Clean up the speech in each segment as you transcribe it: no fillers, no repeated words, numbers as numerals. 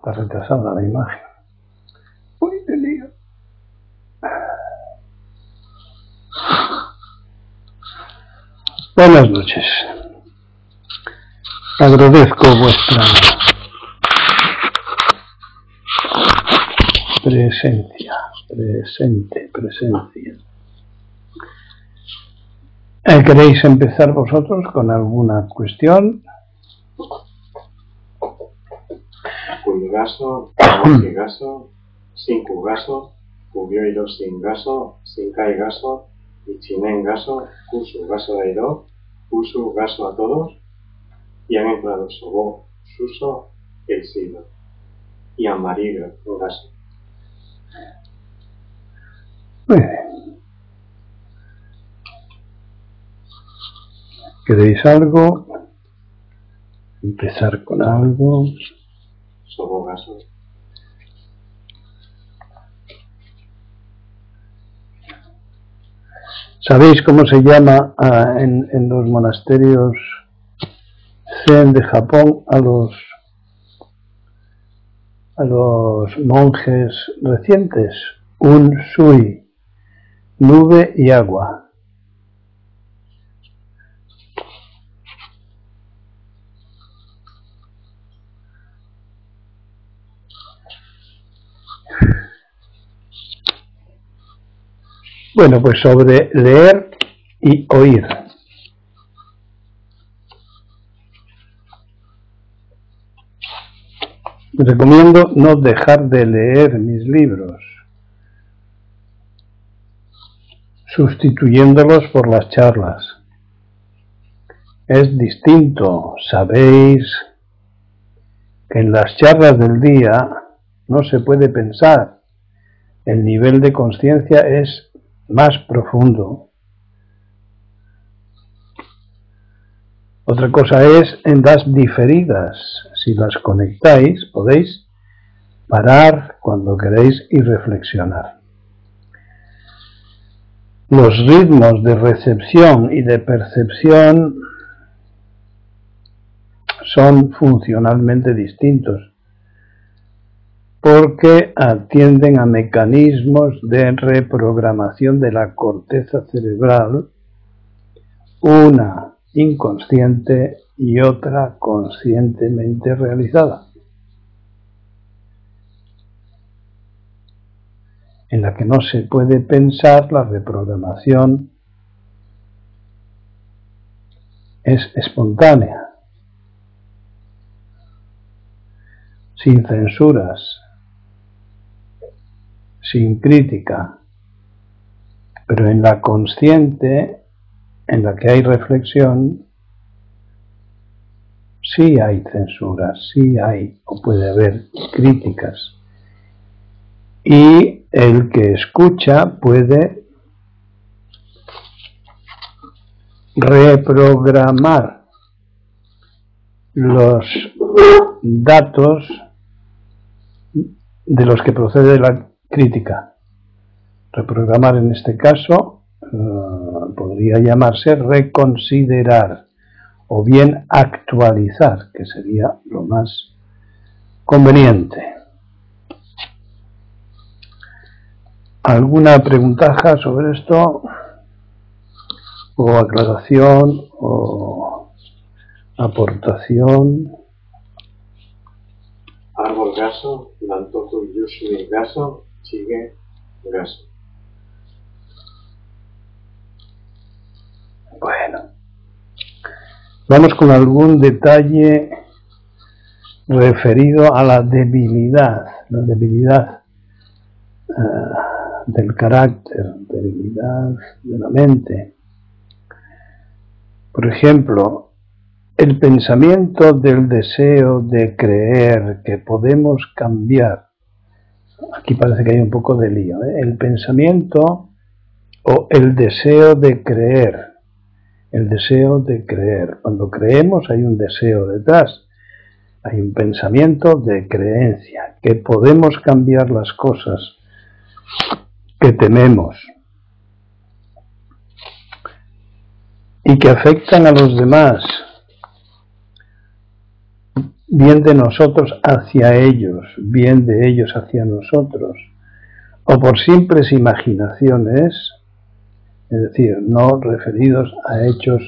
Está retrasada la imagen. Uy, qué lío. Buenas noches. Agradezco vuestra presencia. ¿Queréis empezar vosotros con alguna cuestión? Gaso, gaso, cinco gaso, cubioiro sin gaso, sinkai gaso, ichinen gaso, kusu gaso dairo, kusu gaso a todos, y han entrado Sobo, Suso, el siglo, y amarillo gaso. Muy bien. ¿Queréis algo? Empezar con algo. Sobo gaso. ¿Sabéis cómo se llama en los monasterios zen de Japón a los monjes recientes? Un-sui, nube y agua. Bueno, pues sobre leer y oír. Recomiendo no dejar de leer mis libros, sustituyéndolos por las charlas. Es distinto, sabéis que en las charlas del día no se puede pensar, el nivel de conciencia es más profundo. Otra cosa es en las diferidas. Si las conectáis, podéis parar cuando queréis y reflexionar. Los ritmos de recepción y de percepción son funcionalmente distintos, porque atienden a mecanismos de reprogramación de la corteza cerebral, una inconsciente y otra conscientemente realizada, en la que no se puede pensar. La reprogramación es espontánea, sin censuras, sin crítica, pero en la consciente, en la que hay reflexión, sí hay censuras, sí hay o puede haber críticas. Y el que escucha puede reprogramar los datos de los que procede la crítica. Reprogramar en este caso podría llamarse reconsiderar o bien actualizar, que sería lo más conveniente. ¿Alguna preguntaja sobre esto? ¿O aclaración? ¿O aportación? Árbol gaso, lantoku yushui gaso, chige gaso. Bueno, vamos con algún detalle referido a la debilidad del carácter, debilidad de la mente. Por ejemplo, el pensamiento del deseo de creer que podemos cambiar. Aquí parece que hay un poco de lío, ¿eh? El pensamiento o el deseo de creer. El deseo de creer. Cuando creemos hay un deseo detrás. Hay un pensamiento de creencia, que podemos cambiar las cosas que tememos y que afectan a los demás. bien de nosotros hacia ellos, bien de ellos hacia nosotros, o por simples imaginaciones, es decir, no referidos a hechos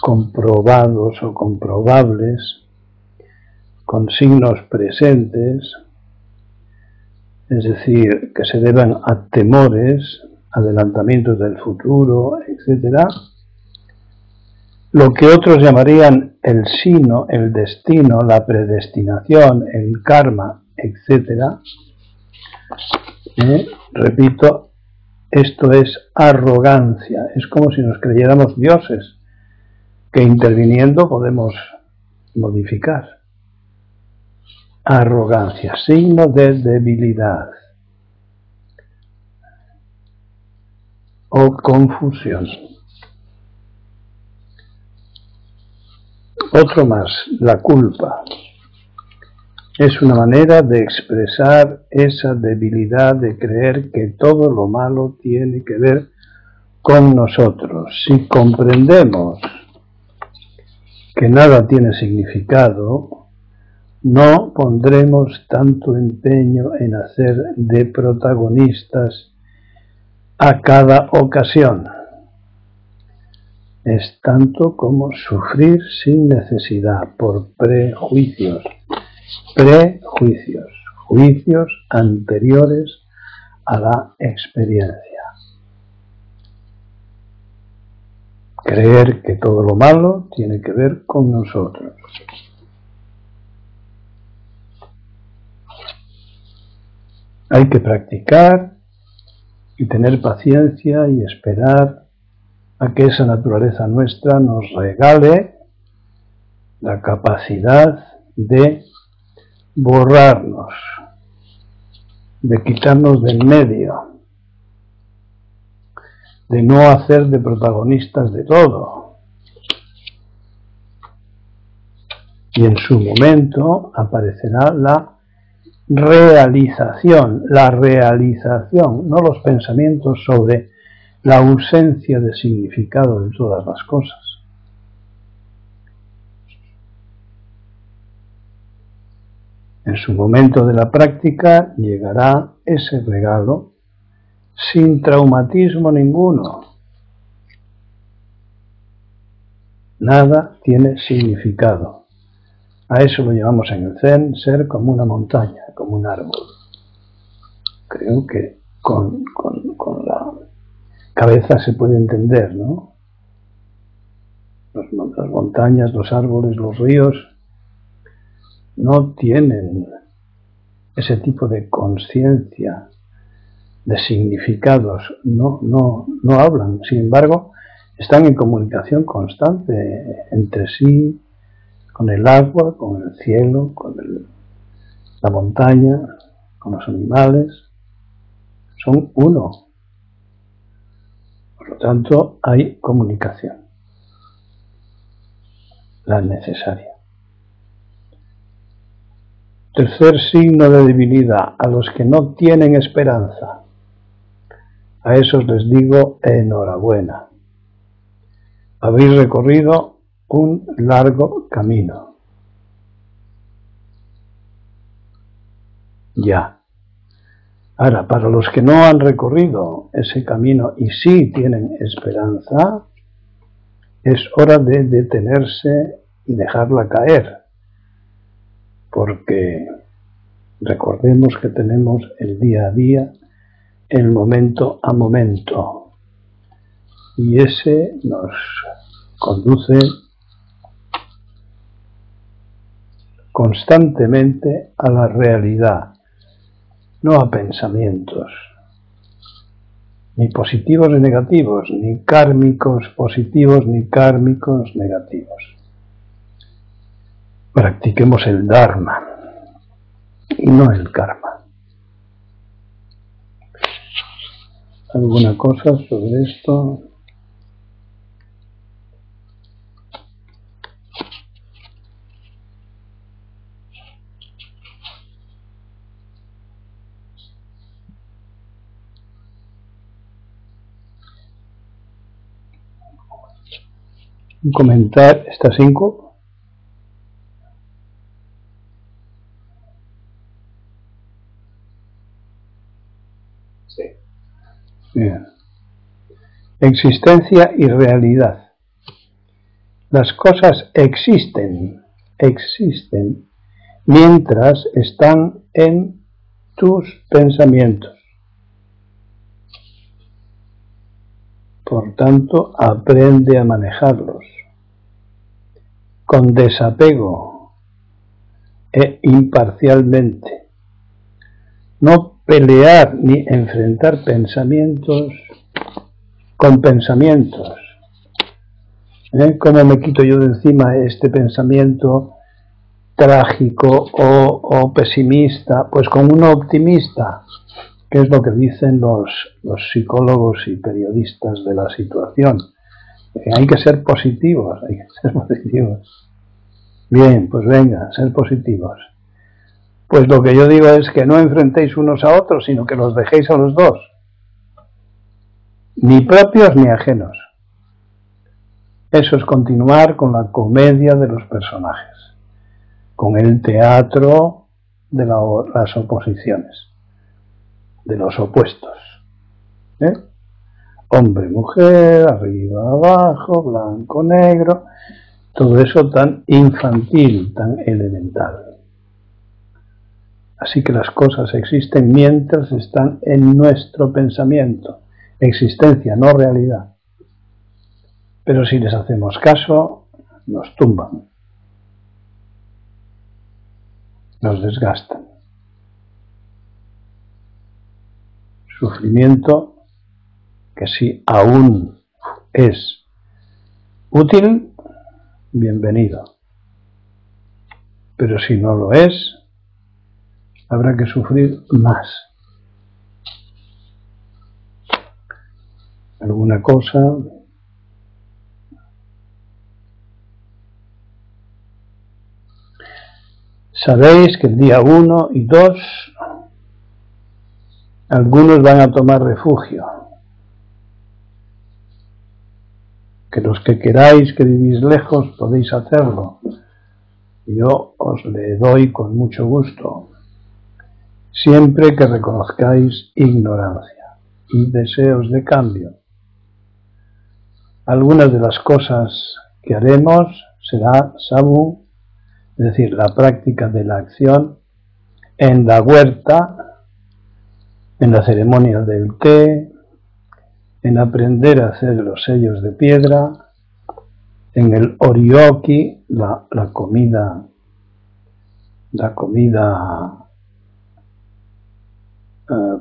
comprobados o comprobables, con signos presentes, es decir, que se deban a temores, adelantamientos del futuro, etc. Lo que otros llamarían el sino, el destino, la predestinación, el karma, etc. Repito, esto es arrogancia, es como si nos creyéramos dioses, que interviniendo podemos modificar. Arrogancia, signo de debilidad o confusión. Otro más, la culpa. Es una manera de expresar esa debilidad de creer que todo lo malo tiene que ver con nosotros. Si comprendemos que nada tiene significado, no pondremos tanto empeño en hacer de protagonistas a cada ocasión. Es tanto como sufrir sin necesidad por prejuicios, juicios anteriores a la experiencia. Creer que todo lo malo tiene que ver con nosotros. Hay que practicar y tener paciencia y esperar a que esa naturaleza nuestra nos regale la capacidad de borrarnos, de quitarnos del medio, de no hacer de protagonistas de todo. Y en su momento aparecerá la realización, no los pensamientos sobre la ausencia de significado de todas las cosas. En su momento de la práctica llegará ese regalo sin traumatismo ninguno. Nada tiene significado. A eso lo llamamos en el Zen ser como una montaña, como un árbol. Creo que con la cabeza se puede entender, ¿no? Las montañas, los árboles, los ríos no tienen ese tipo de conciencia, de significados, no hablan. Sin embargo, están en comunicación constante entre sí, con el agua, con el cielo, con la montaña, con los animales. Son uno. Por lo tanto, hay comunicación, la necesaria. Tercer signo de debilidad, a los que no tienen esperanza. A esos les digo enhorabuena. Habéis recorrido un largo camino. Ya. Ahora, para los que no han recorrido ese camino y sí tienen esperanza, es hora de detenerse y dejarla caer. Porque recordemos que tenemos el día a día, el momento a momento. Y ese nos conduce constantemente a la realidad, no a pensamientos, ni positivos ni negativos, ni kármicos positivos ni kármicos negativos. Practiquemos el Dharma y no el karma. ¿Alguna cosa sobre esto? Comentar estas 5. Sí. Bien. Existencia y realidad. Las cosas existen mientras están en tus pensamientos. Por tanto, aprende a manejarlos con desapego e imparcialmente. No pelear ni enfrentar pensamientos con pensamientos. ¿Cómo me quito yo de encima este pensamiento trágico o pesimista? Pues con uno optimista, que es lo que dicen los psicólogos y periodistas de la situación. Hay que ser positivos, hay que ser positivos. Bien, pues venga, ser positivos. Pues lo que yo digo es que no enfrentéis unos a otros, sino que los dejéis a los dos. Ni propios ni ajenos. Eso es continuar con la comedia de los personajes, con el teatro de las oposiciones, de los opuestos. Hombre, mujer, arriba, abajo, blanco, negro, todo eso tan infantil, tan elemental. Así que las cosas existen mientras están en nuestro pensamiento. Existencia, no realidad. Pero si les hacemos caso, nos tumban, nos desgastan. Sufrimiento que si aún es útil, bienvenido. Pero si no lo es, habrá que sufrir más. Alguna cosa. Sabéis que el día 1 y 2 algunos van a tomar refugio. Que los que queráis que vivís lejos podéis hacerlo. Yo os le doy con mucho gusto, siempre que reconozcáis ignorancia y deseos de cambio. Algunas de las cosas que haremos será Sabu, es decir, la práctica de la acción en la huerta, en la ceremonia del té, en aprender a hacer los sellos de piedra, en el orioki, la comida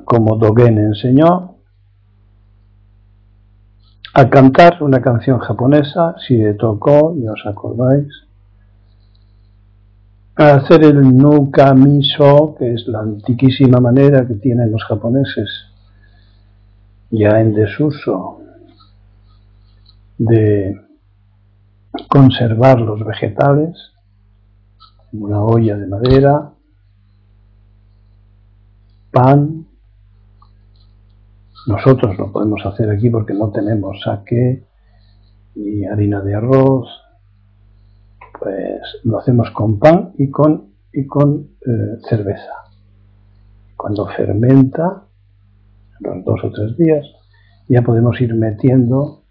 como Dogen enseñó, a cantar una canción japonesa, si le tocó, ya os acordáis, a hacer el nukamiso, que es la antiquísima manera que tienen los japoneses, ya en desuso, de conservar los vegetales, en una olla de madera, pan. Nosotros lo podemos hacer aquí porque no tenemos sake ni harina de arroz, pues lo hacemos con pan y con cerveza. Cuando fermenta, los 2 o 3 días, ya podemos ir metiendo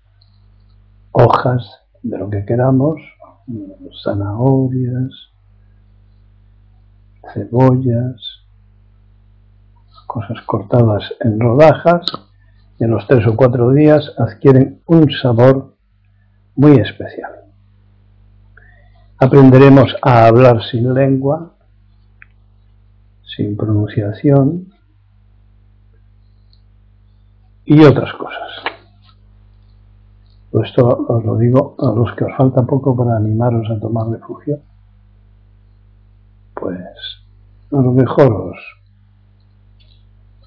hojas de lo que queramos, zanahorias, cebollas, cosas cortadas en rodajas, y en los 3 o 4 días adquieren un sabor muy especial. Aprenderemos a hablar sin lengua, sin pronunciación y otras cosas. Esto os lo digo a los que os falta poco para animaros a tomar refugio, pues a lo mejor os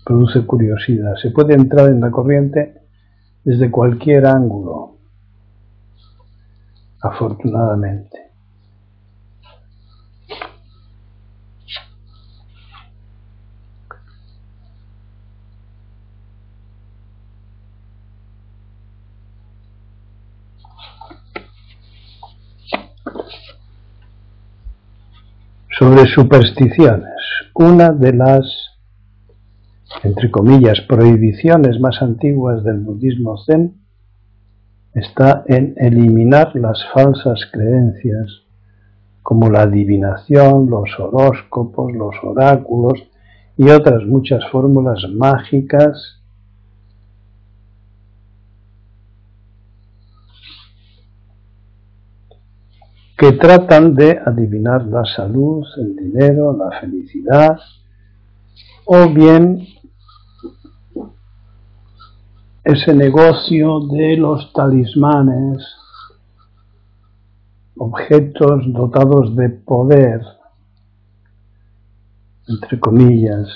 produce curiosidad. Se puede entrar en la corriente desde cualquier ángulo, afortunadamente. Sobre supersticiones, una de las entre comillas, prohibiciones más antiguas del budismo zen está en eliminar las falsas creencias como la adivinación, los horóscopos, los oráculos y otras muchas fórmulas mágicas que tratan de adivinar la salud, el dinero, la felicidad, o bien ese negocio de los talismanes, objetos dotados de poder, entre comillas,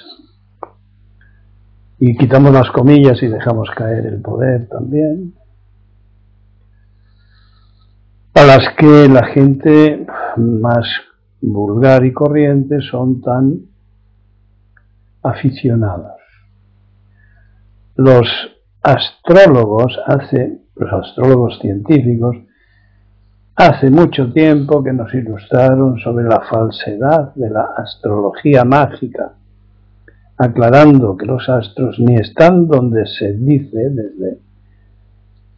y quitamos las comillas y dejamos caer el poder también, a las que la gente más vulgar y corriente son tan aficionados. Los astrólogos científicos, hace mucho tiempo que nos ilustraron sobre la falsedad de la astrología mágica, aclarando que los astros ni están donde se dice desde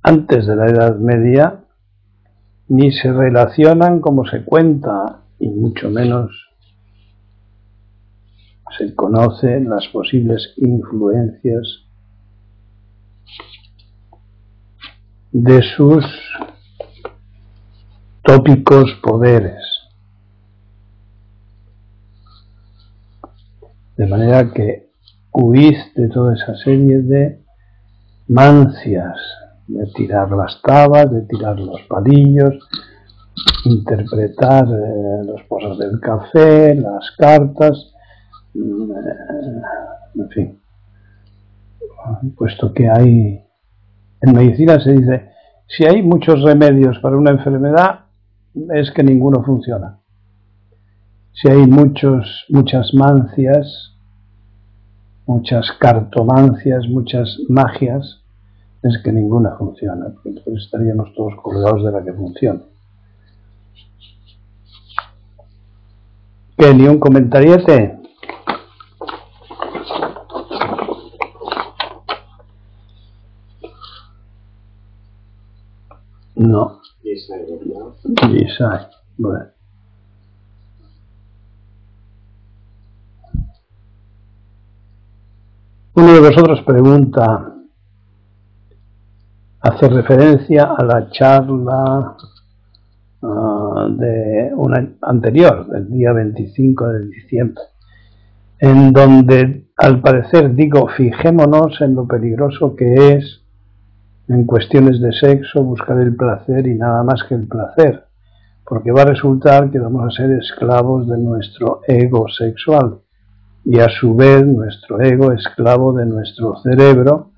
antes de la Edad Media, ni se relacionan como se cuenta, y mucho menos se conocen las posibles influencias de sus tópicos poderes. De manera que huid de toda esa serie de mancias, de tirar las tabas, de tirar los palillos, interpretar los pozos del café, las cartas, en fin. Puesto que hay, en medicina se dice, si hay muchos remedios para una enfermedad, es que ninguno funciona. Si hay muchas mancias, muchas cartomancias, muchas magias, es que ninguna funciona, porque entonces estaríamos todos colgados de la que funciona. ¿Qué? ¿Ni un comentariete? No. Yisai. Bueno. Uno de vosotros pregunta, hace referencia a la charla de una anterior, del día 25 de diciembre, en donde al parecer digo, fijémonos en lo peligroso que es en cuestiones de sexo buscar el placer y nada más que el placer, porque va a resultar que vamos a ser esclavos de nuestro ego sexual y a su vez nuestro ego esclavo de nuestro cerebro,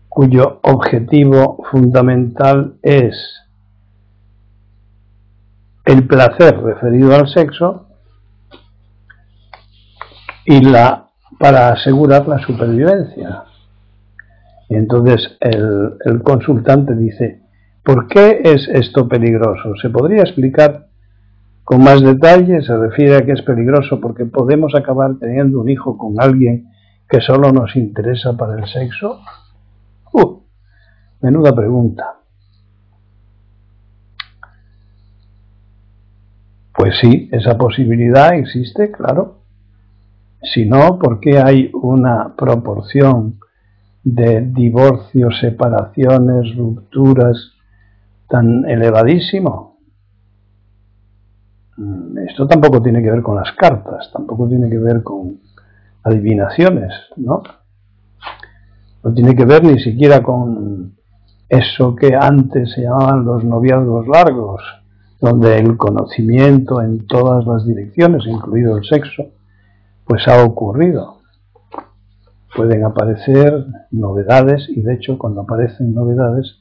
cuyo objetivo fundamental es el placer referido al sexo y para asegurar la supervivencia. Y entonces el consultante dice, ¿por qué es esto peligroso? ¿Se podría explicar con más detalle? Se refiere a que es peligroso porque podemos acabar teniendo un hijo con alguien que solo nos interesa para el sexo. Menuda pregunta. Pues sí, esa posibilidad existe, claro. Si no, ¿por qué hay una proporción de divorcios, separaciones, rupturas tan elevadísimo? Esto tampoco tiene que ver con las cartas, tampoco tiene que ver con adivinaciones, ¿no? No tiene que ver ni siquiera con eso que antes se llamaban los noviazgos largos, donde el conocimiento en todas las direcciones, incluido el sexo, pues ha ocurrido. Pueden aparecer novedades y de hecho cuando aparecen novedades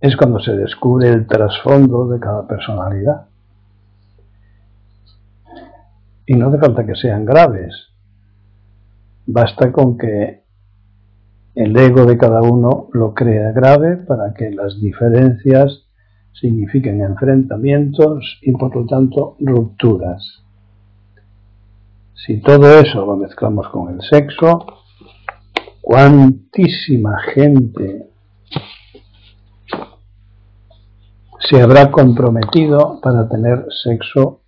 es cuando se descubre el trasfondo de cada personalidad. Y no hace falta que sean graves, basta con que el ego de cada uno lo crea grave para que las diferencias signifiquen enfrentamientos y por lo tanto rupturas. Si todo eso lo mezclamos con el sexo, ¿Cuántísima gente se habrá comprometido para tener sexo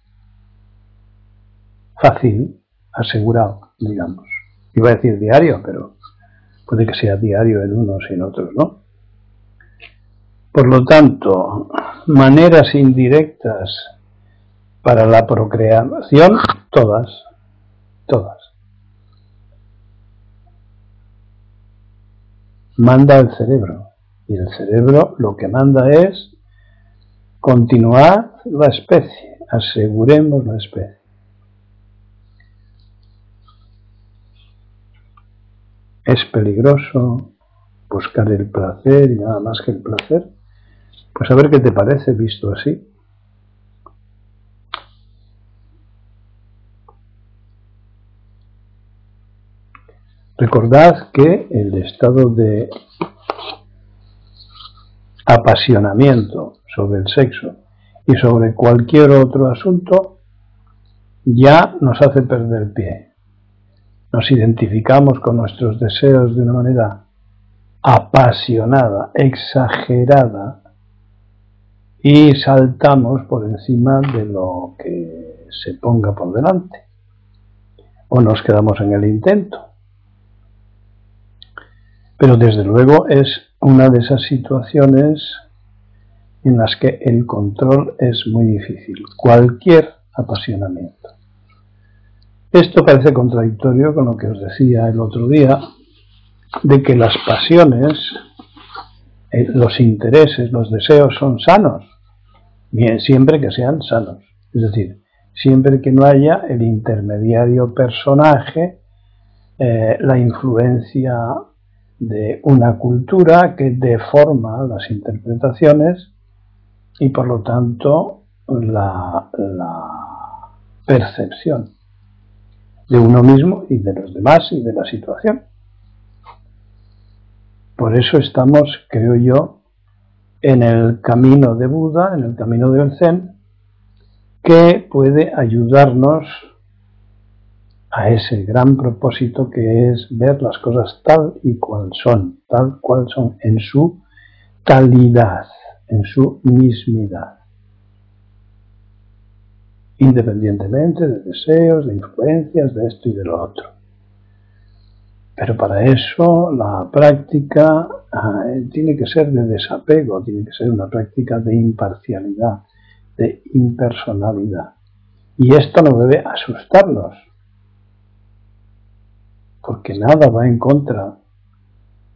fácil, asegurado, digamos? Iba a decir diario, pero puede que sea diario en unos y en otros, ¿no? Por lo tanto, maneras indirectas para la procreación, todas. Manda el cerebro, y el cerebro lo que manda es continuar la especie, aseguremos la especie. Es peligroso buscar el placer y nada más que el placer. Pues a ver qué te parece visto así. Recordad que el estado de apasionamiento sobre el sexo y sobre cualquier otro asunto ya nos hace perder el pie. Nos identificamos con nuestros deseos de una manera apasionada, exagerada, y saltamos por encima de lo que se ponga por delante. O nos quedamos en el intento. Pero desde luego es una de esas situaciones en las que el control es muy difícil. Cualquier apasionamiento. Esto parece contradictorio con lo que os decía el otro día, de que las pasiones, los intereses, los deseos son sanos, bien, siempre que sean sanos. Es decir, siempre que no haya el intermediario personaje, la influencia de una cultura que deforma las interpretaciones y por lo tanto la percepción de uno mismo y de los demás y de la situación. Por eso estamos, creo yo, en el camino de Buda, en el camino del Zen, que puede ayudarnos a ese gran propósito que es ver las cosas tal cual son en su talidad, en su mismidad, independientemente de deseos, de influencias, de esto y de lo otro. Pero para eso la práctica tiene que ser de desapego, tiene que ser una práctica de imparcialidad, de impersonalidad. Y esto no debe asustarnos, porque nada va en contra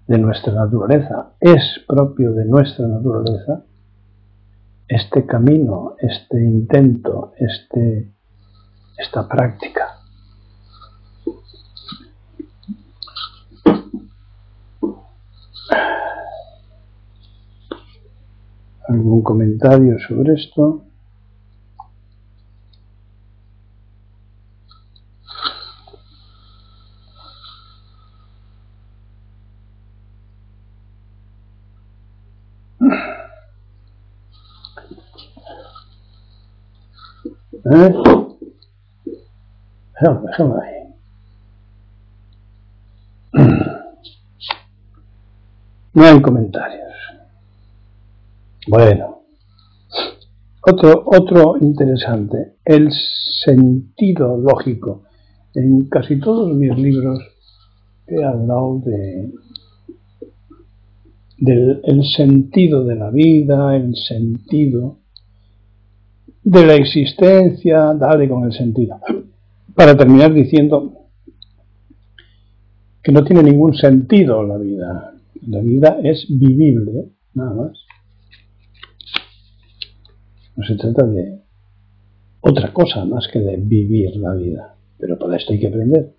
de nuestra naturaleza, es propio de nuestra naturaleza este camino, este intento, esta práctica. ¿Algún comentario sobre esto? Déjame ahí. No hay comentarios. Bueno, otro interesante, el sentido lógico. En casi todos mis libros he hablado del sentido de la vida, el sentido de la existencia, dale con el sentido. Para terminar diciendo que no tiene ningún sentido la vida. La vida es vivible, nada más. No se trata de otra cosa más que de vivir la vida. Pero para esto hay que aprender.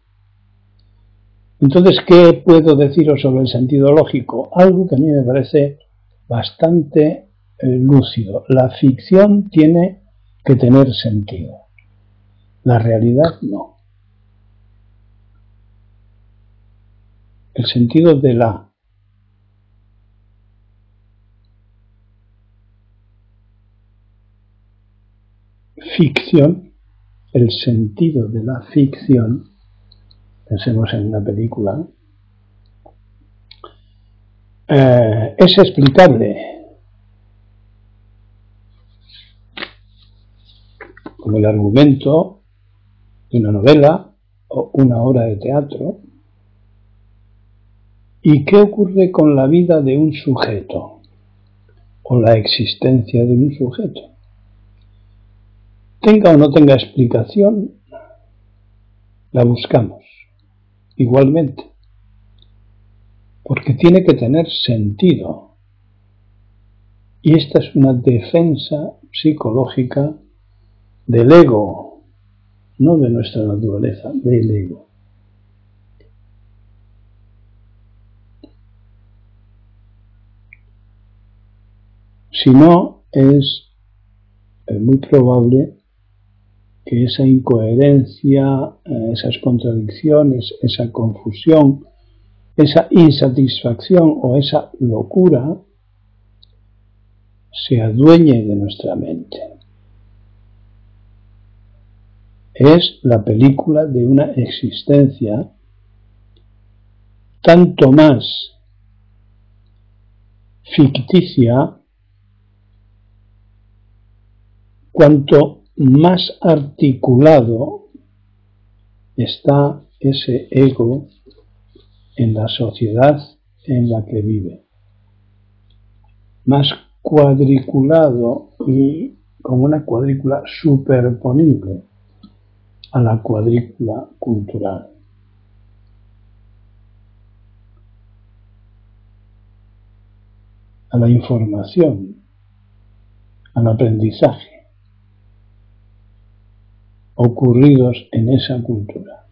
Entonces, ¿qué puedo deciros sobre el sentido lógico? Algo que a mí me parece bastante lúcido. La ficción tiene que tener sentido. La realidad no. El sentido de la ficción, el sentido de la ficción, pensemos en una película, es explicable como el argumento de una novela o una obra de teatro. ¿Y qué ocurre con la vida de un sujeto o la existencia de un sujeto? Tenga o no tenga explicación, la buscamos igualmente, porque tiene que tener sentido. Y esta es una defensa psicológica del ego, no de nuestra naturaleza, del ego. Si no, es muy probable que esa incoherencia, esas contradicciones, esa confusión, esa insatisfacción o esa locura se adueñe de nuestra mente. Es la película de una existencia tanto más ficticia cuanto más articulado está ese ego en la sociedad en la que vive. Más cuadriculado y con una cuadrícula superponible a la cuadrícula cultural. A la información, al aprendizaje ocurridos en esa cultura.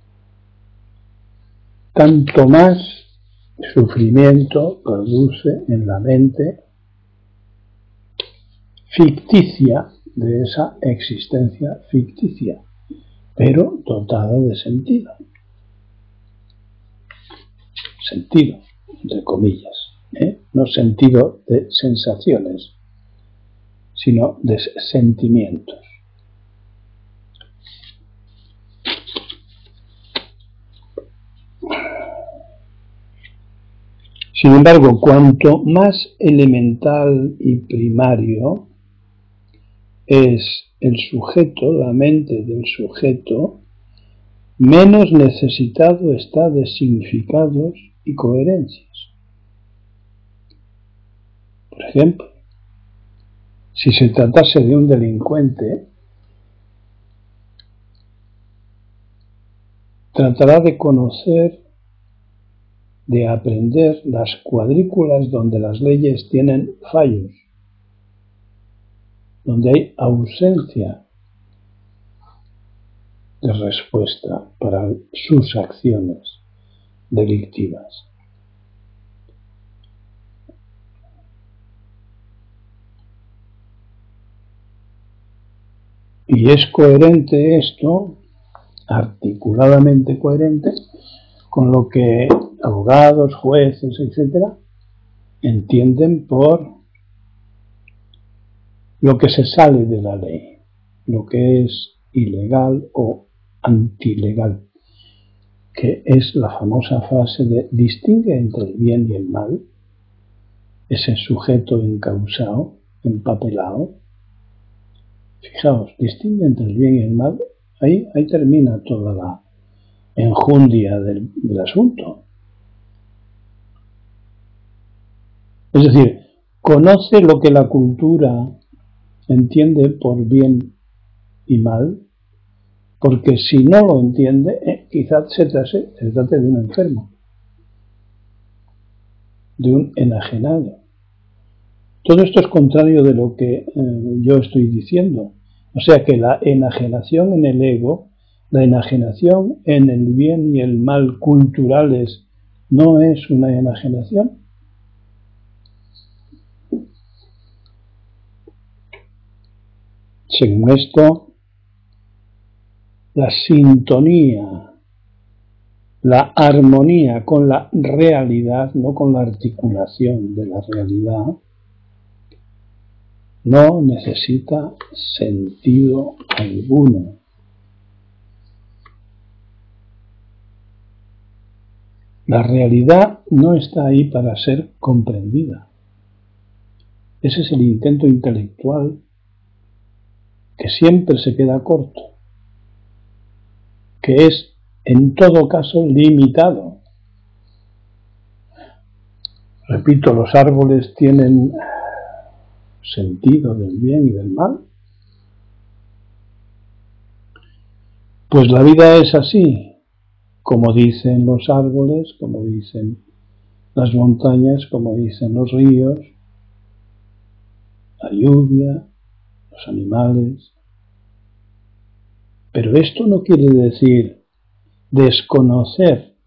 Tanto más sufrimiento produce en la mente ficticia de esa existencia ficticia, pero dotada de sentido. Sentido, entre comillas, no sentido de sensaciones, sino de sentimientos. Sin embargo, cuanto más elemental y primario es el sujeto, la mente del sujeto, menos necesitado está de significados y coherencias. Por ejemplo, si se tratase de un delincuente, tratará de conocer, de aprender las cuadrículas donde las leyes tienen fallos, donde hay ausencia de respuesta para sus acciones delictivas. Y es coherente esto, articuladamente coherente, con lo que abogados, jueces, etc., entienden por lo que se sale de la ley, lo que es ilegal o antilegal, que es la famosa frase de distingue entre el bien y el mal, ese sujeto encausado, empapelado. Fijaos, distingue entre el bien y el mal, ahí termina toda la enjundia del asunto. Es decir, conoce lo que la cultura entiende por bien y mal, porque si no lo entiende, quizás se trate de un enfermo, de un enajenado. Todo esto es contrario de lo que yo estoy diciendo. O sea que la enajenación en el ego, la enajenación en el bien y el mal culturales, no es una enajenación. Según esto, la sintonía, la armonía con la realidad, no con la articulación de la realidad, no necesita sentido alguno. La realidad no está ahí para ser comprendida. Ese es el intento intelectual que siempre se queda corto, que es en todo caso limitado. Repito, los árboles tienen sentido del bien y del mal. Pues la vida es así, como dicen los árboles, como dicen las montañas, como dicen los ríos, la lluvia, los animales. Pero esto no quiere decir desconocer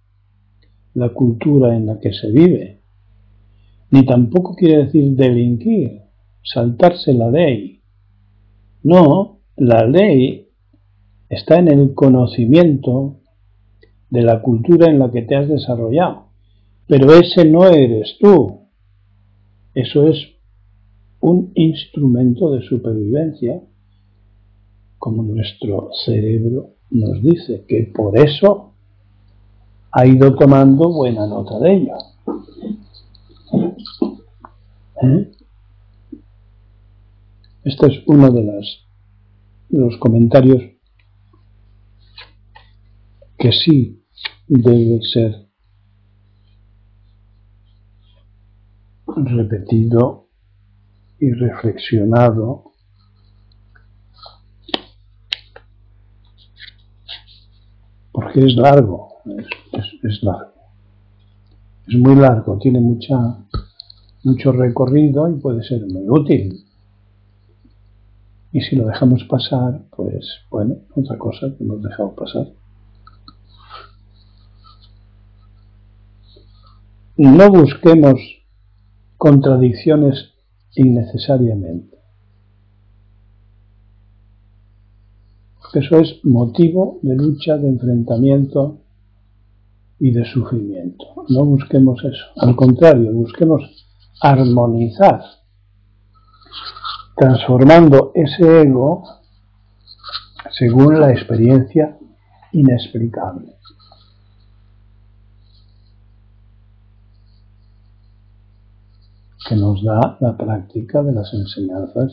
la cultura en la que se vive, ni tampoco quiere decir delinquir, saltarse la ley. No, la ley está en el conocimiento de la cultura en la que te has desarrollado, pero ese no eres tú. Eso es un instrumento de supervivencia, como nuestro cerebro nos dice, que por eso ha ido tomando buena nota de ello. Este es uno de los comentarios que sí debe ser repetido y reflexionado, porque es largo, es largo, es muy largo, tiene mucho recorrido y puede ser muy útil. Y si lo dejamos pasar, pues bueno, otra cosa que hemos dejado pasar. No busquemos contradicciones innecesariamente, porque eso es motivo de lucha, de enfrentamiento y de sufrimiento. No busquemos eso, al contrario, busquemos armonizar, transformando ese ego según la experiencia inexplicable. Que nos da la práctica de las enseñanzas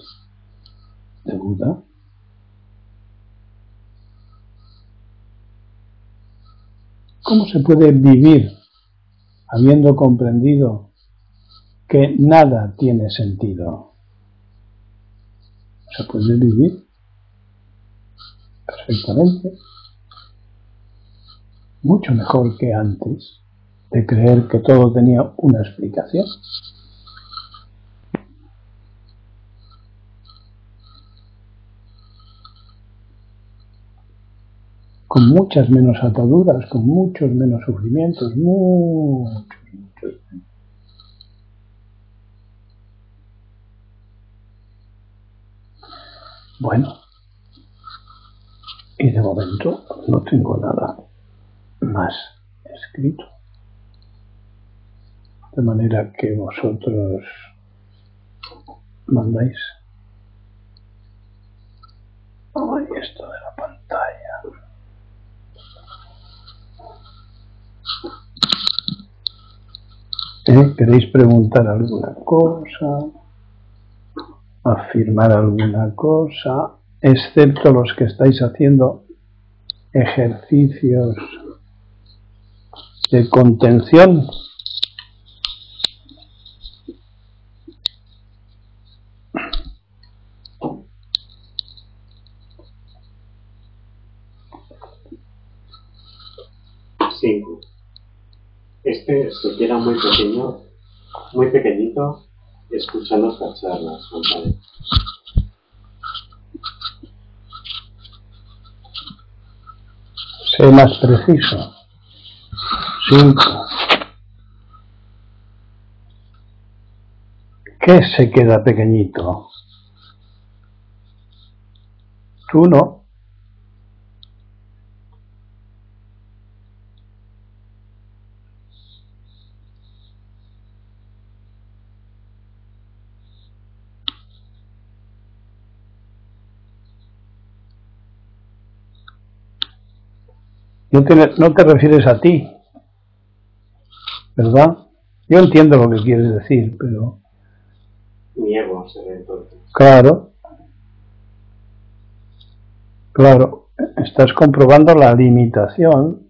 de Buda. ¿Cómo se puede vivir habiendo comprendido que nada tiene sentido? Se puede vivir perfectamente, mucho mejor que antes de creer que todo tenía una explicación. Con muchas menos ataduras, con muchos menos sufrimientos, muchos menos. Bueno, y de momento no tengo nada más escrito. De manera que vosotros mandáis. Ay, esto de la pantalla. ¿Queréis preguntar alguna cosa? ¿Afirmar alguna cosa? Excepto los que estáis haciendo ejercicios de contención. Este se queda muy pequeño, muy pequeñito, escuchando estas charlas, compadre. Sé más preciso. 5. ¿Qué se queda pequeñito? Tú no. No te refieres a ti. ¿verdad? Yo entiendo lo que quieres decir, pero... Mi ego será entonces. Claro, estás comprobando la limitación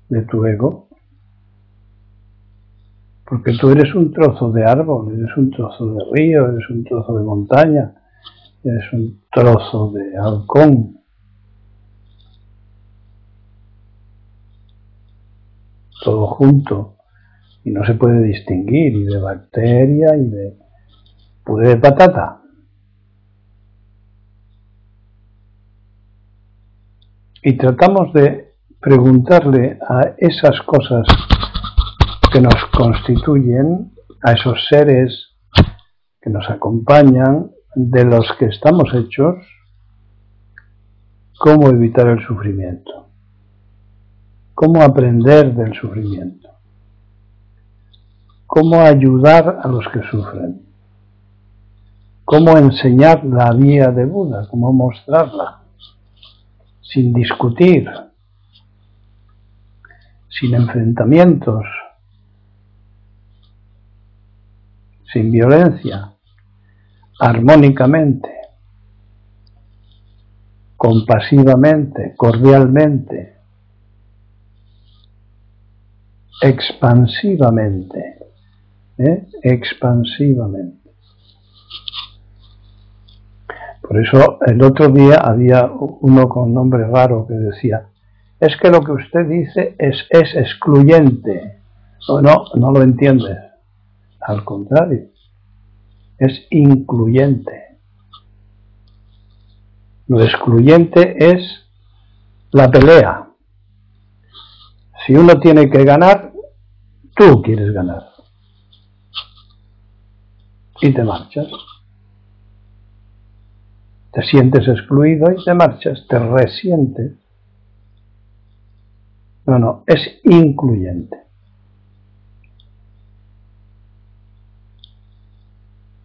de tu ego, porque tú eres un trozo de árbol, eres un trozo de río, eres un trozo de montaña, eres un trozo de halcón. Todo junto, y no se puede distinguir, y de bacteria, y de puré de patata. Y tratamos de preguntarle a esas cosas que nos constituyen, a esos seres que nos acompañan, de los que estamos hechos, cómo evitar el sufrimiento, cómo aprender del sufrimiento, cómo ayudar a los que sufren, cómo enseñar la vía de Buda, cómo mostrarla, sin discutir, sin enfrentamientos, sin violencia, armónicamente, compasivamente, cordialmente, expansivamente, expansivamente. Por eso el otro día había uno con nombre raro que decía: es que lo que usted dice es excluyente. No lo entiendes. Al contrario, es incluyente. Lo excluyente es la pelea. Si uno tiene que ganar, tú quieres ganar. Y te marchas. Te sientes excluido y te marchas, te resientes. No, es incluyente.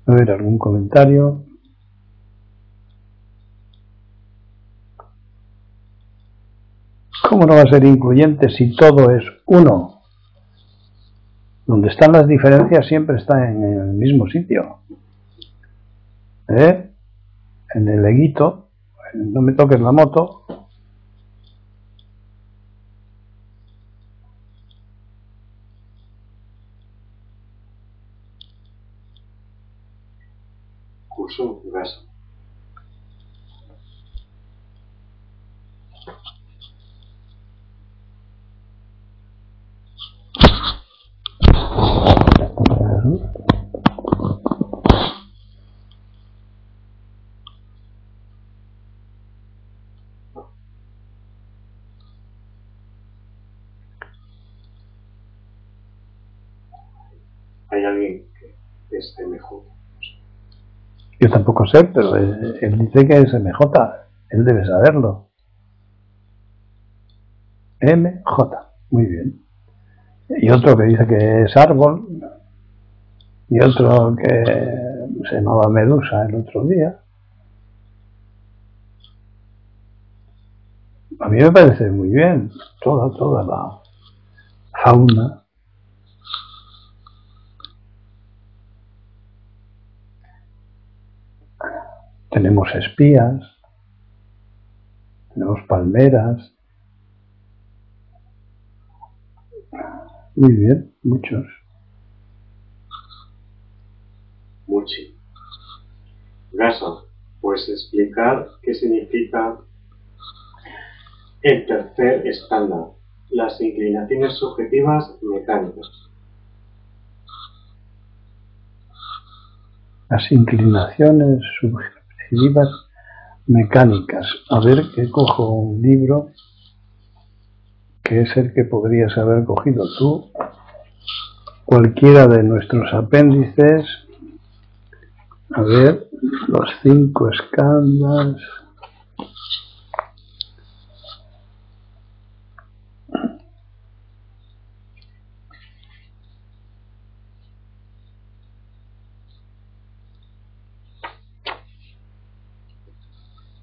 A ver, ¿algún comentario? ¿Cómo no va a ser incluyente si todo es uno? Donde están las diferencias siempre está en el mismo sitio. En el eguito, no me toques la moto. Curso gaso. Hay alguien que es MJ. Yo tampoco sé, pero él dice que es MJ. Él debe saberlo. MJ. Muy bien. Y otro que dice que es árbol. Y otro que se llamaba Medusa el otro día. A mí me parece muy bien. Toda la fauna. Tenemos espías, tenemos palmeras. Muy bien, muchos. Muchi. Gaso. Pues explicar qué significa el tercer estándar, las inclinaciones subjetivas mecánicas. Las inclinaciones subjetivas mecánicas. A ver, que cojo un libro que es el que podrías haber cogido tú, cualquiera de nuestros apéndices. A ver, los 5 escándalos.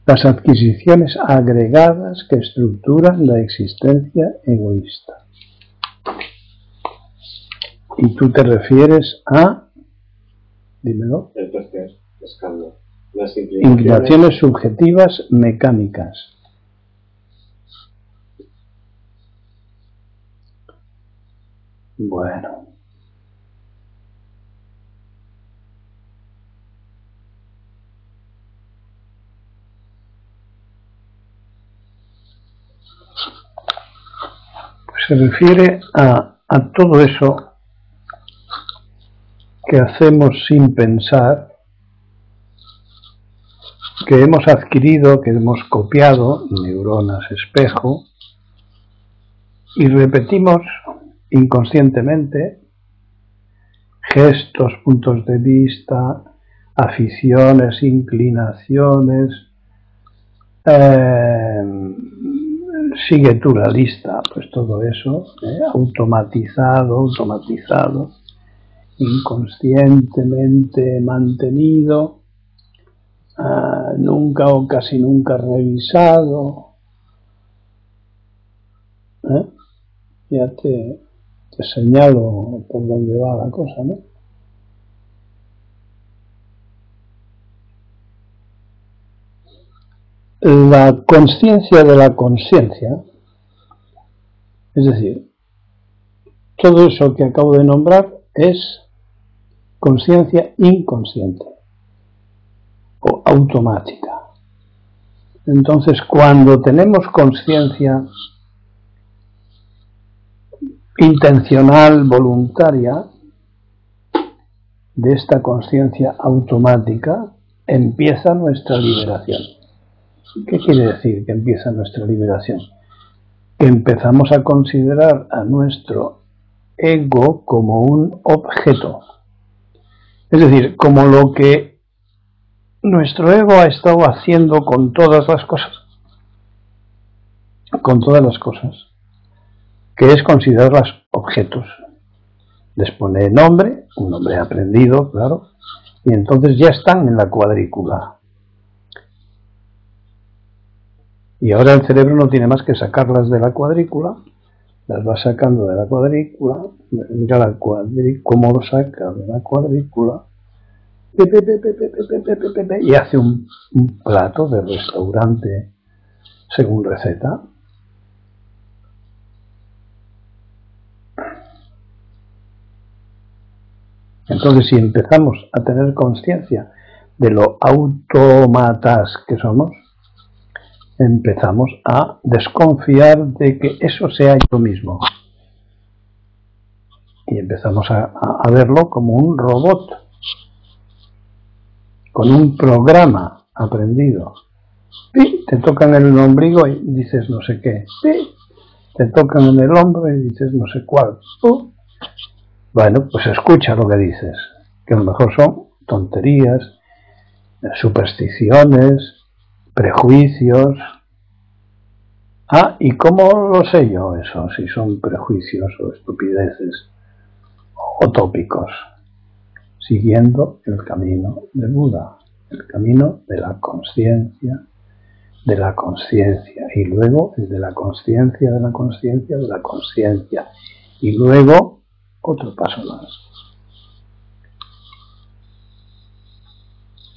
Las adquisiciones agregadas que estructuran la existencia egoísta. Y tú te refieres a, dímelo, El tercer escalón. Las inclinaciones subjetivas mecánicas. Bueno. Se refiere a todo eso que hacemos sin pensar, que hemos adquirido, que hemos copiado, neuronas espejo, y repetimos inconscientemente gestos, puntos de vista, aficiones, inclinaciones. Sigue tú la lista, pues todo eso, automatizado, inconscientemente mantenido, nunca o casi nunca revisado. Ya te señalo por dónde va la cosa, ¿no? La consciencia de la consciencia, es decir, todo eso que acabo de nombrar es consciencia inconsciente o automática. Entonces, cuando tenemos conciencia intencional, voluntaria, de esta conciencia automática, empieza nuestra liberación. ¿Qué quiere decir que empieza nuestra liberación? Que empezamos a considerar a nuestro ego como un objeto. Es decir, como lo que nuestro ego ha estado haciendo con todas las cosas. Que es considerarlas objetos. Les pone nombre, un nombre aprendido, claro, y entonces ya están en la cuadrícula. Y ahora el cerebro no tiene más que sacarlas de la cuadrícula, las va sacando de la cuadrícula, mira la cuadrícula, cómo lo saca de la cuadrícula, y hace un plato de restaurante según receta. Entonces, si empezamos a tener conciencia de lo autómatas que somos, empezamos a desconfiar de que eso sea yo mismo. Y empezamos a verlo como un robot, con un programa aprendido. ¡Pi! Te tocan en el ombligo y dices no sé qué. ¡Pi! Te tocan en el hombro y dices no sé cuál. Bueno, pues escucha lo que dices, que a lo mejor son tonterías, supersticiones, prejuicios. ¿Y cómo lo sé yo eso? Si son prejuicios o estupideces o tópicos. Siguiendo el camino de Buda, el camino de la conciencia, y luego el de la conciencia, y luego otro paso más.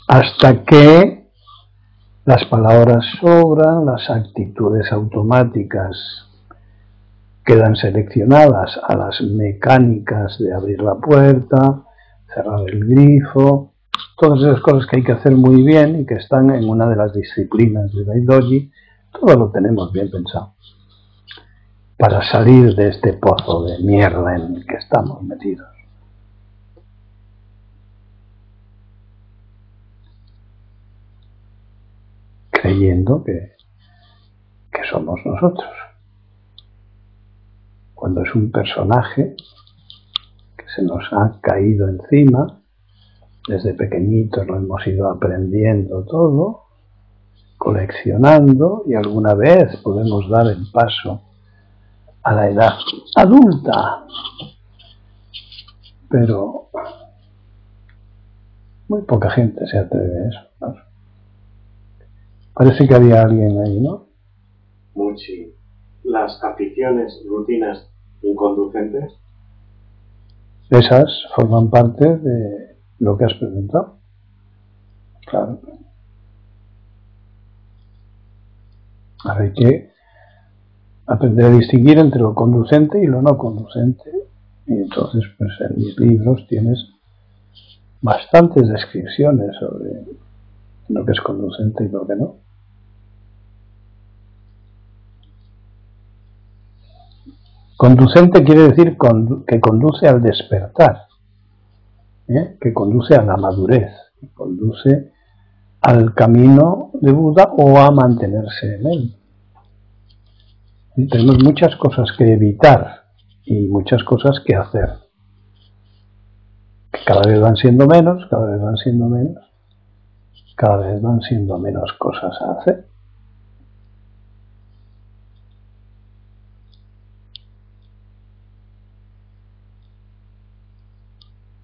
Hasta que las palabras sobran, las actitudes automáticas quedan seleccionadas a las mecánicas de abrir la puerta, cerrar el grifo, todas esas cosas que hay que hacer muy bien y que están en una de las disciplinas de Daidoji. Todo lo tenemos bien pensado para salir de este pozo de mierda en el que estamos metidos. Creyendo que somos nosotros. Cuando es un personaje que se nos ha caído encima, desde pequeñitos lo hemos ido aprendiendo todo, coleccionando, y alguna vez podemos dar el paso a la edad adulta. Pero muy poca gente se atreve a eso, ¿no? Parece que había alguien ahí, ¿no? Muchi. Las aficiones, rutinas inconducentes. Esas forman parte de lo que has preguntado. Claro. Ahora hay que aprender a distinguir entre lo conducente y lo no conducente. Y entonces, pues en mis libros tienes bastantes descripciones sobre lo que es conducente y lo que no. Conducente quiere decir que conduce al despertar, que conduce a la madurez, que conduce al camino de Buda o a mantenerse en él. Y tenemos muchas cosas que evitar y muchas cosas que hacer. Que cada vez van siendo menos, cada vez van siendo menos, cada vez van siendo menos cosas a hacer.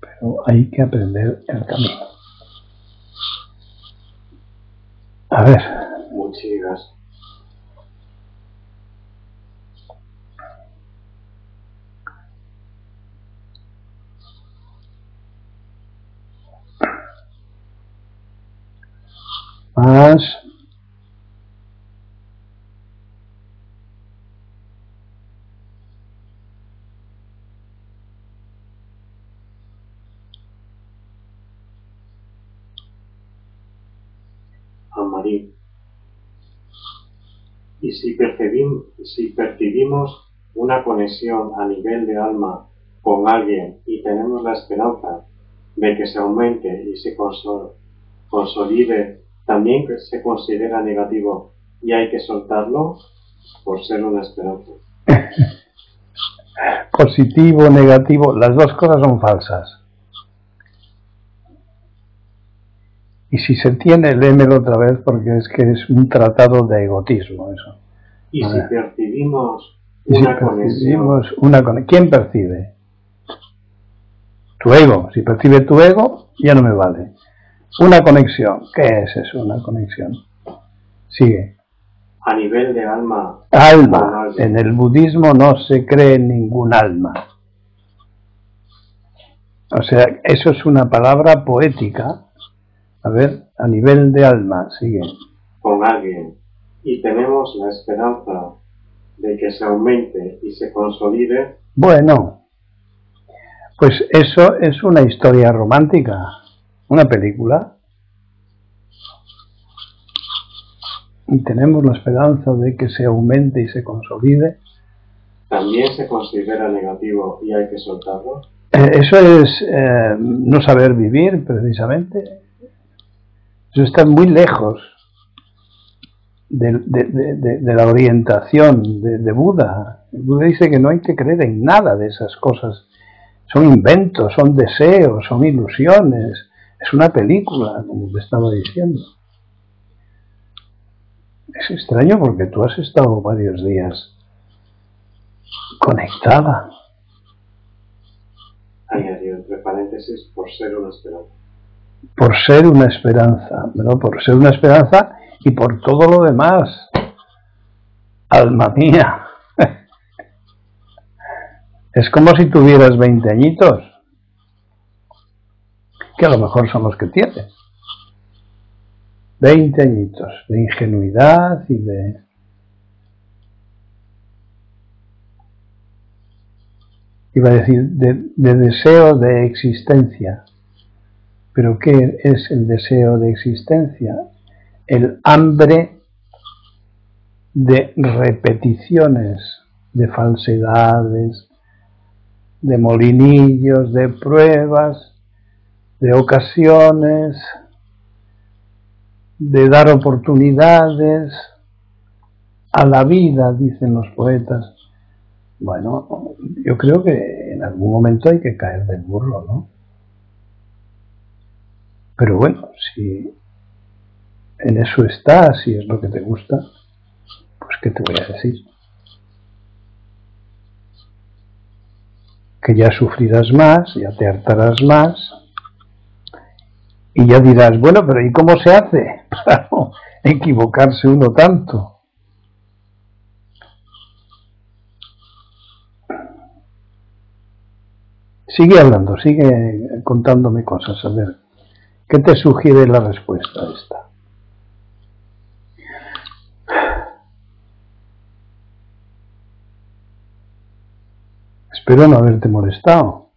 Pero hay que aprender el camino. A ver. Muchas. Más. Amarí. Y si percibimos una conexión a nivel de alma con alguien y tenemos la esperanza de que se aumente y se consolide, también se considera negativo y hay que soltarlo por ser una esperanza. Positivo, negativo, las dos cosas son falsas. Y si se tiene, léemelo otra vez porque es que es un tratado de egotismo eso. Y si percibimos una conexión... ¿Quién percibe? Tu ego. Si percibe tu ego, ya no me vale. Una conexión. ¿Qué es eso, una conexión? Sigue. A nivel de alma. Alma. En el budismo no se cree en ningún alma. O sea, eso es una palabra poética. A ver, a nivel de alma, sigue. Con alguien. Y tenemos la esperanza de que se aumente y se consolide. Bueno, pues eso es una historia romántica, una película. Y tenemos la esperanza de que se aumente y se consolide. ¿También se considera negativo y hay que soltarlo? Eso es no saber vivir, precisamente. Eso está muy lejos de la orientación de Buda. Buda dice que no hay que creer en nada de esas cosas. Son inventos, son deseos, son ilusiones. Es una película, como te estaba diciendo. Es extraño porque tú has estado varios días conectada. Añadido entre paréntesis, por ser una esperanza. Por ser una esperanza, ¿no? Por ser una esperanza y por todo lo demás. Alma mía. Es como si tuvieras 20 añitos, que a lo mejor son los que tienes. 20 añitos de ingenuidad y iba a decir, de deseo de existencia. ¿Pero qué es el deseo de existencia? El hambre de repeticiones, de falsedades, de molinillos, de pruebas, de ocasiones, de dar oportunidades a la vida, dicen los poetas. Bueno, yo creo que en algún momento hay que caer del burro, ¿no? Pero bueno, si en eso estás, si es lo que te gusta, pues ¿qué te voy a decir? Que ya sufrirás más, ya te hartarás más, y ya dirás, bueno, pero ¿y cómo se hace para no equivocarse uno tanto? Sigue hablando, sigue contándome cosas. A ver, ¿qué te sugiere la respuesta a esta? Espero no haberte molestado.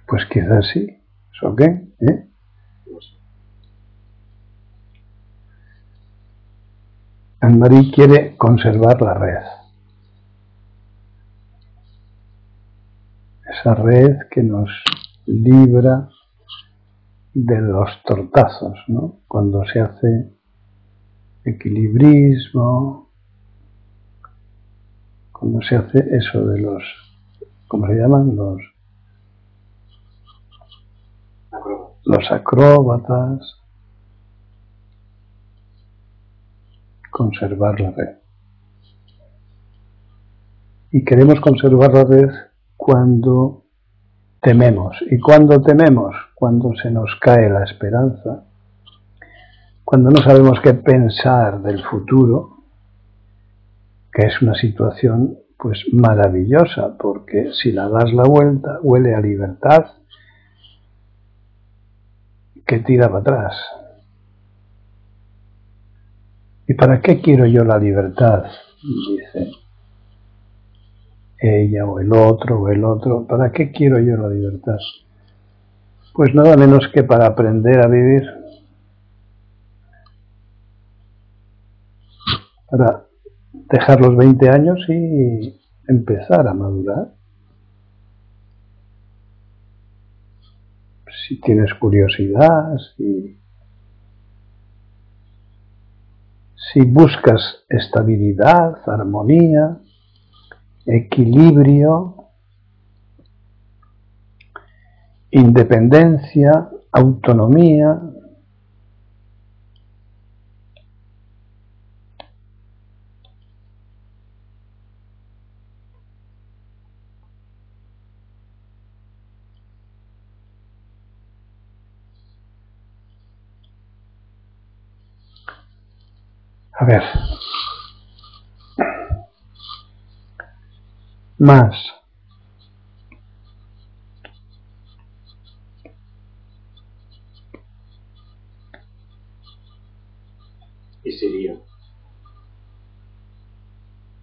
Pues quizás sí. ¿Eso qué? Anne-Marie quiere conservar la red. Esa red que nos libra de los tortazos, ¿no? Cuando se hace equilibrismo, cuando se hace eso de los, ¿cómo se llaman? Los acróbatas. Conservar la red. Y queremos conservar la red cuando tememos. ¿Y cuando tememos? Cuando se nos cae la esperanza, cuando no sabemos qué pensar del futuro, que es una situación pues maravillosa, porque si la das la vuelta, huele a libertad que tira para atrás. ¿Y para qué quiero yo la libertad? Dice ella o el otro. ¿Para qué quiero yo la libertad? Pues nada menos que para aprender a vivir, para dejar los 20 años y empezar a madurar. Si tienes curiosidad, si buscas estabilidad, armonía, equilibrio, independencia, autonomía. A ver, más. Y siguió.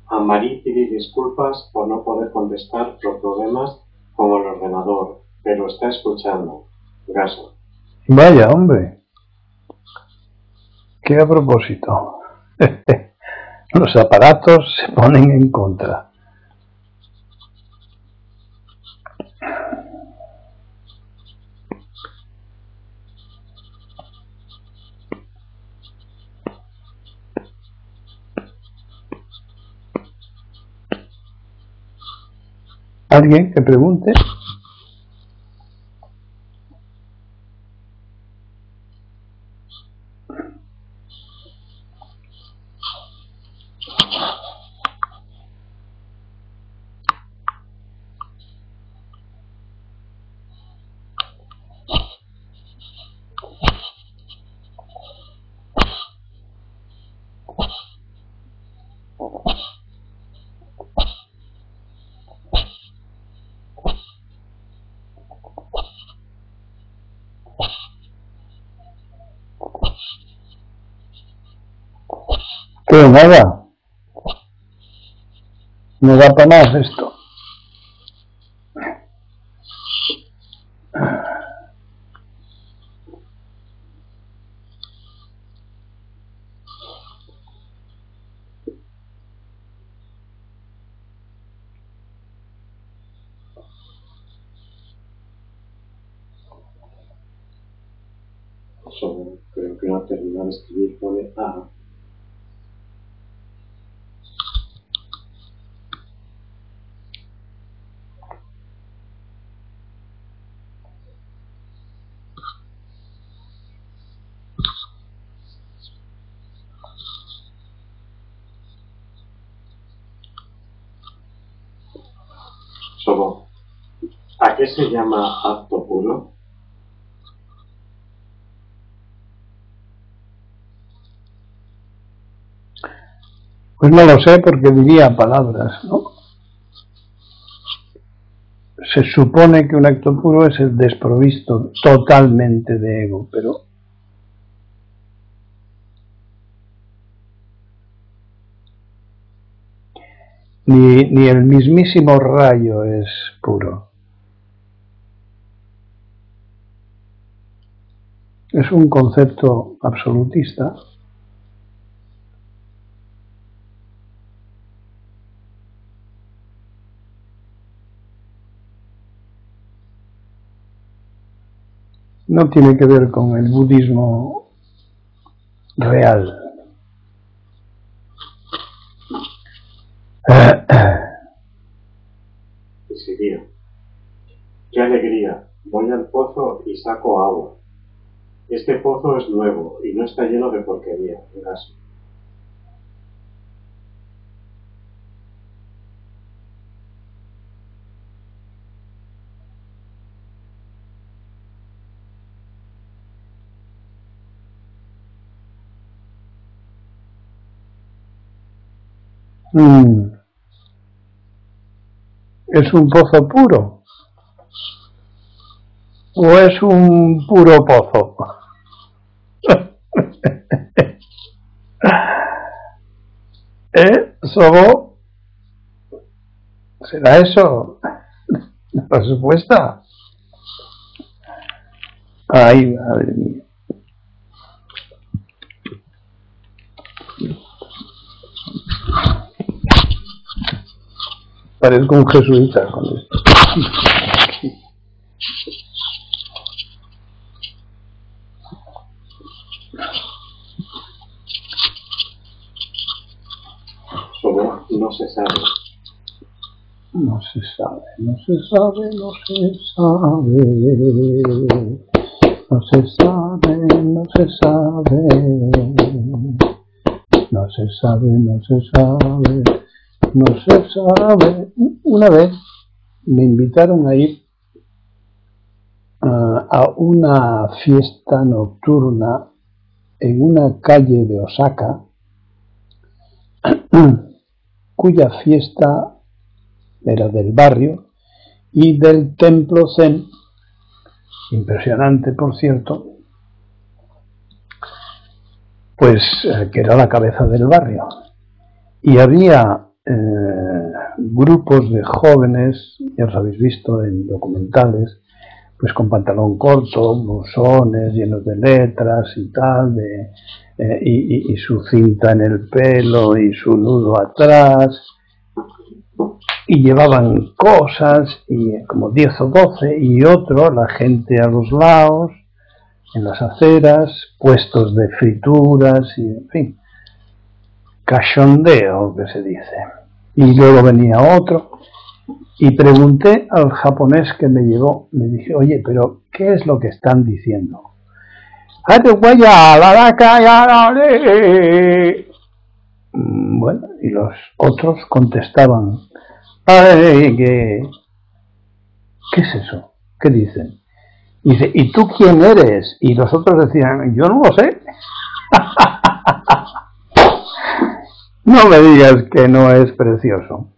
Anne-Marie pide disculpas por no poder contestar los problemas con el ordenador, pero está escuchando. Gaso. Vaya, hombre. ¿Qué a propósito? Los aparatos se ponen en contra. ¿Alguien que pregunte? ¿Qué? Nada. No da para más esto. Solo creo que no ha terminado de escribir, pone A. Sobo, ¿a qué se llama acto puro? Pues no lo sé porque diría palabras, ¿no? Se supone que un acto puro es el desprovisto totalmente de ego, pero ni el mismísimo rayo es puro. Es un concepto absolutista. No tiene que ver con el budismo real. Y seguía. ¡Qué alegría! Voy al pozo y saco agua. Este pozo es nuevo y no está lleno de porquería, gas. ¿Es un pozo puro? ¿O es un puro pozo? ¿Sobo? ¿Será eso la respuesta? Ay, madre mía. Parezco un jesuita con esto. Sobo, no se sabe. No se sabe, no se sabe, no se sabe. No se sabe, no se sabe. No se sabe, no se sabe. No se sabe. Una vez me invitaron a ir a una fiesta nocturna en una calle de Osaka, cuya fiesta era del barrio y del templo Zen, impresionante por cierto, pues que era la cabeza del barrio. Y había grupos de jóvenes, ya os habéis visto en documentales, pues con pantalón corto, blusones llenos de letras y tal, y su cinta en el pelo y su nudo atrás, y llevaban cosas, y como 10 o 12, y otro, la gente a los lados, en las aceras, puestos de frituras, y en fin, cachondeo que se dice. Y luego venía otro, y pregunté al japonés que me llevó, me dije, oye, pero ¿qué es lo que están diciendo? Bueno, y los otros contestaban, ¿qué es eso? ¿Qué dicen? Y dice, ¿y tú quién eres? Y los otros decían, yo no lo sé. No me digas que no es precioso.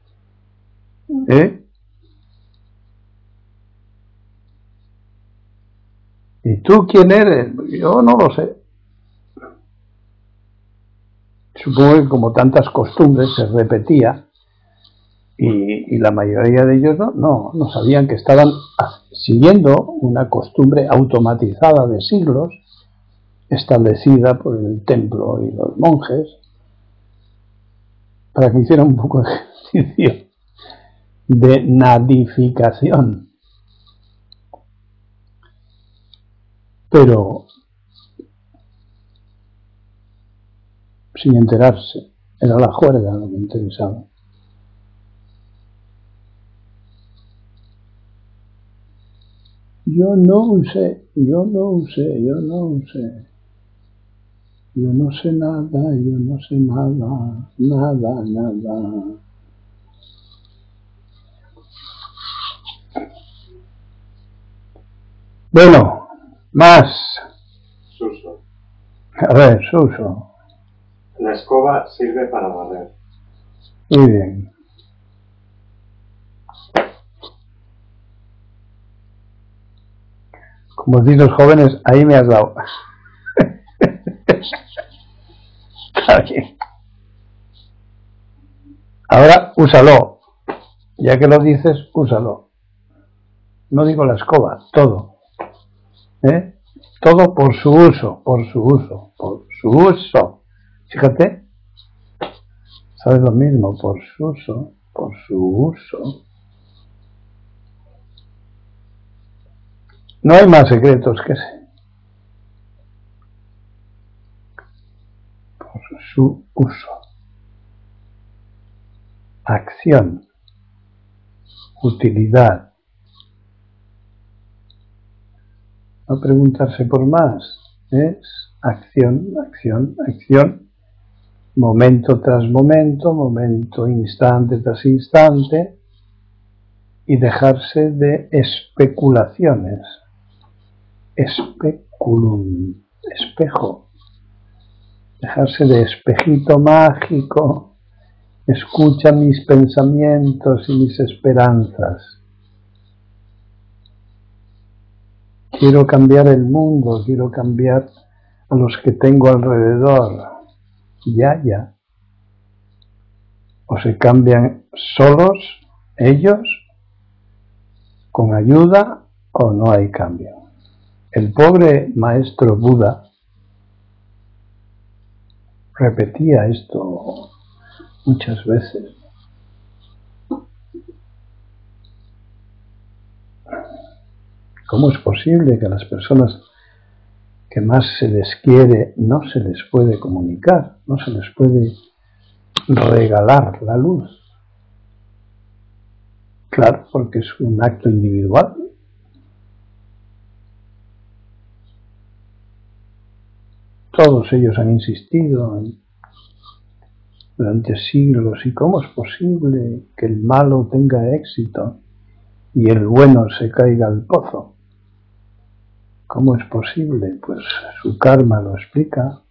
¿Y tú quién eres? Yo no lo sé. Supongo que como tantas costumbres se repetía y la mayoría de ellos no sabían que estaban siguiendo una costumbre automatizada de siglos establecida por el templo y los monjes para que hicieran un poco de ejercicio de nadificación. Pero sin enterarse, era la juerga lo que interesaba. Yo no sé nada. Bueno, más. Suso. A ver, Suso. La escoba sirve para barrer. Muy bien. Como dicen los jóvenes, ahí me has dado. Está bien. Ahora úsalo. Ya que lo dices, úsalo. No digo la escoba, todo. ¿Eh? Todo por su uso, por su uso, por su uso. Fíjate, sabes lo mismo, por su uso, por su uso. No hay más secretos que ese. Por su uso. Acción. Utilidad. No preguntarse por más. Es acción, acción, acción. Momento tras momento, instante tras instante. Y dejarse de especulaciones. Especulum. Espejo. Dejarse de espejito mágico. Escucha mis pensamientos y mis esperanzas. Quiero cambiar el mundo, quiero cambiar a los que tengo alrededor. Ya. O se cambian solos, ellos, con ayuda, o no hay cambio. El pobre maestro Buda repetía esto muchas veces. ¿Cómo es posible que a las personas que más se les quiere no se les puede comunicar, no se les puede regalar la luz? Claro, porque es un acto individual. Todos ellos han insistido durante siglos. ¿Y cómo es posible que el malo tenga éxito y el bueno se caiga al pozo? ¿Cómo es posible? Pues su karma lo explica.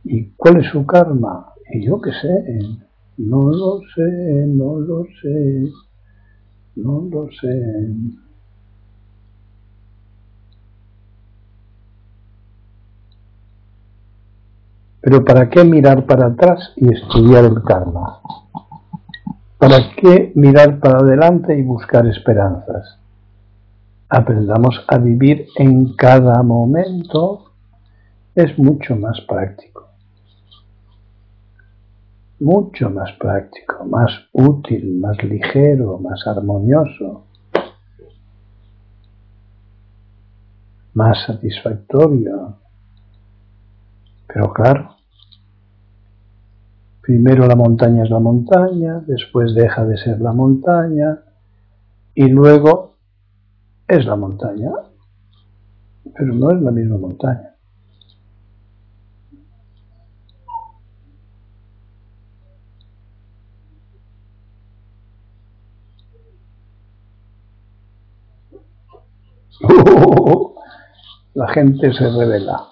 ¿Y cuál es su karma? Y yo qué sé, no lo sé, no lo sé, no lo sé. Pero ¿para qué mirar para atrás y estudiar el karma? ¿Para qué mirar para adelante y buscar esperanzas? Aprendamos a vivir en cada momento. Es mucho más práctico. Mucho más práctico, más útil, más ligero, más armonioso, más satisfactorio. Pero claro, primero la montaña es la montaña, después deja de ser la montaña y luego es la montaña, pero no es la misma montaña. La gente se revela.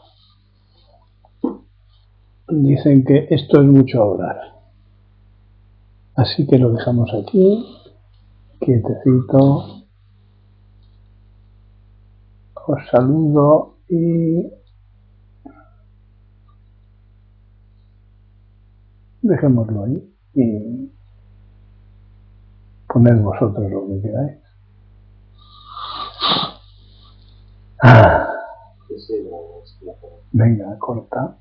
Dicen que esto es mucho hablar. Así que lo dejamos aquí, quietecito. Os saludo y dejémoslo ahí y poned vosotros lo que queráis. Venga, corta.